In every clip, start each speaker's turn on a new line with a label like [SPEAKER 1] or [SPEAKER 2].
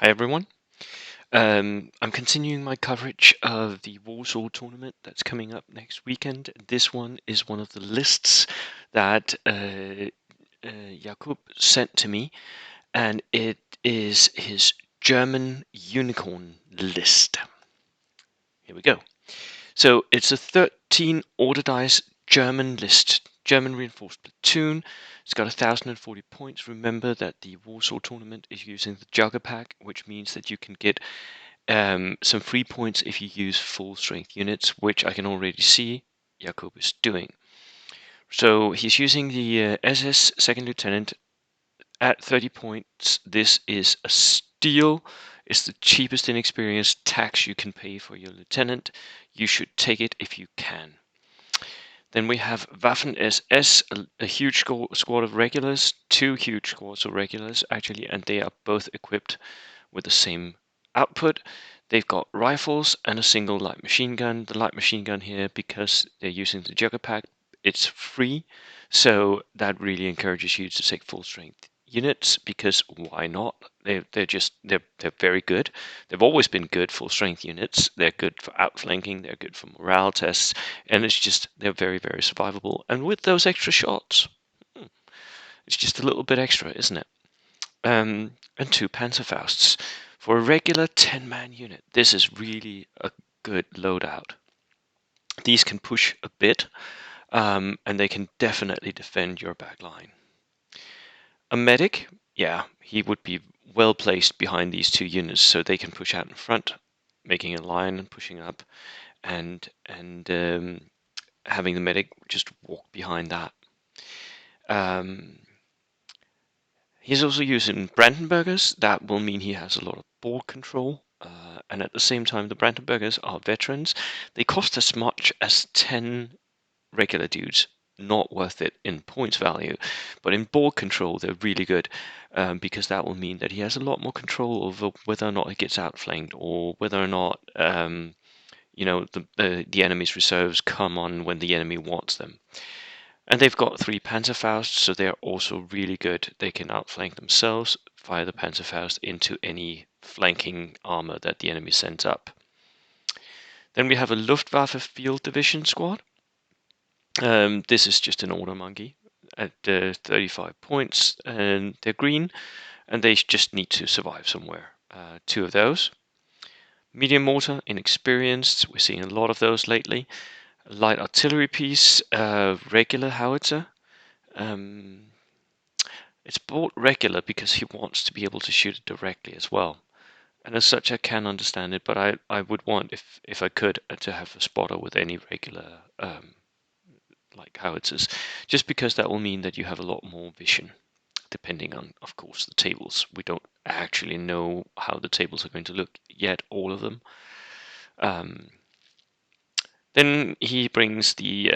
[SPEAKER 1] Hi everyone. I'm continuing my coverage of the WarSaw tournament that's coming up next weekend. This one is one of the lists that Jakub sent to me, and it is his German unicorn list. Here we go. So it's a 13 order dice German list, German reinforced platoon. It's got 1,040 points. Remember that the Warsaw tournament is using the Jugger pack, which means that you can get some free points if you use full strength units, which I can already see Jakub is doing. So he's using the SS Second Lieutenant at 30 points. This is a steal. It's the cheapest inexperienced tax you can pay for your lieutenant. You should take it if you can. Then we have Waffen SS, a huge squad of regulars, two huge squads of regulars actually, and they are both equipped with the same output. They've got rifles and a single light machine gun. The light machine gun here, because they're using the Jugger pack, it's free, so that really encourages you to take full strength units, because why not? They're very good. They've always been good full strength units. They're good for outflanking, they're good for morale tests, and it's just they're very survivable. And with those extra shots, it's just a little bit extra, isn't it? And two Panzerfausts. For a regular 10-man unit, this is really a good loadout. These can push a bit, and they can definitely defend your back line. A medic, yeah, he would be well placed behind these two units, so they can push out in front, making a line and pushing up, and having the medic just walk behind that. He's also using Brandenburgers. That will mean he has a lot of board control. And at the same time, the Brandenburgers are veterans. They cost as much as 10 regular dudes. Not worth it in points value. But in board control, they're really good, because that will mean that he has a lot more control over whether or not he gets outflanked, or whether or not the enemy's reserves come on when the enemy wants them. And they've got 3 Panzerfausts, so they're also really good. They can outflank themselves, fire the Panzerfaust into any flanking armor that the enemy sends up. Then we have a Luftwaffe Field Division squad. This is just an order monkey at 35 points, and they're green, and they just need to survive somewhere. 2 of those. Medium mortar, inexperienced. We're seeing a lot of those lately. Light artillery piece, regular howitzer. It's bought regular because he wants to be able to shoot it directly as well. And as such, I can understand it, but I would want, if I could, to have a spotter with any regular like howitzers, just because that will mean that you have a lot more vision, depending on, of course, the tables. We don't actually know how the tables are going to look yet, all of them. Then he brings the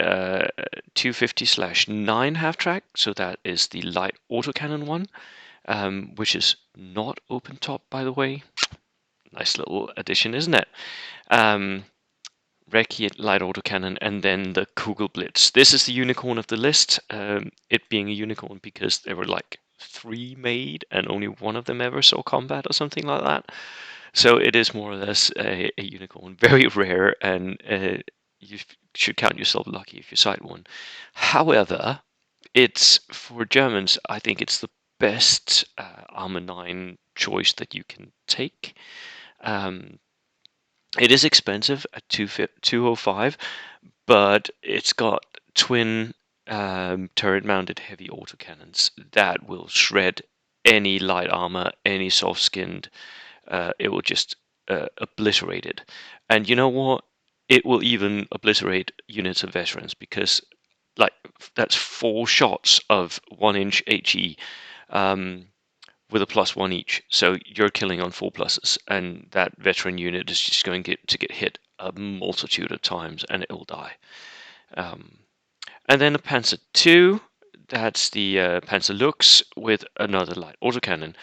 [SPEAKER 1] 250/9 half track, so that is the light autocannon one, which is not open top, by the way. Nice little addition, isn't it? Recce light autocannon, and then the Kugelblitz. This is the unicorn of the list. It being a unicorn because there were like 3 made and only one of them ever saw combat or something like that. So it is more or less a unicorn, very rare, and you should count yourself lucky if you sight one. However, it's for Germans, I think it's the best Armor 9 choice that you can take. It is expensive at 205, but it's got twin turret-mounted heavy autocannons that will shred any light armor, any soft-skinned. It will just obliterate it. And you know what? It will even obliterate units of veterans, because like that's 4 shots of 1-inch HE with a +1 each. So you're killing on 4 pluses, and that veteran unit is just going to get hit a multitude of times, and it will die. And then a Panzer II, that's the Panzer Lux with another light autocannon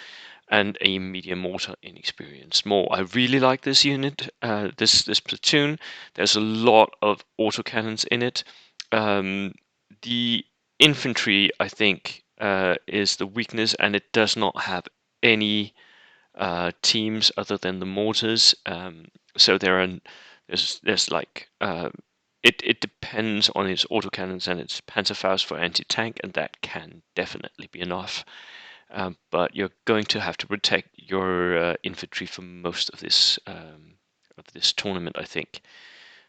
[SPEAKER 1] and a medium mortar inexperienced more. I really like this unit, this platoon. There's a lot of autocannons in it. The infantry, I think, is the weakness, and it does not have any teams other than the mortars. So there's like it depends on its autocannons and its Panzerfaust for anti-tank, and that can definitely be enough. But you're going to have to protect your infantry for most of this tournament, I think.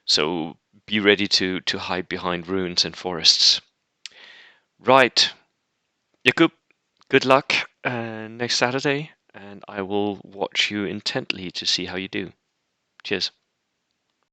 [SPEAKER 1] So be ready to hide behind ruins and forests. Right, Jakub, good luck next Saturday, and I will watch you intently to see how you do. Cheers.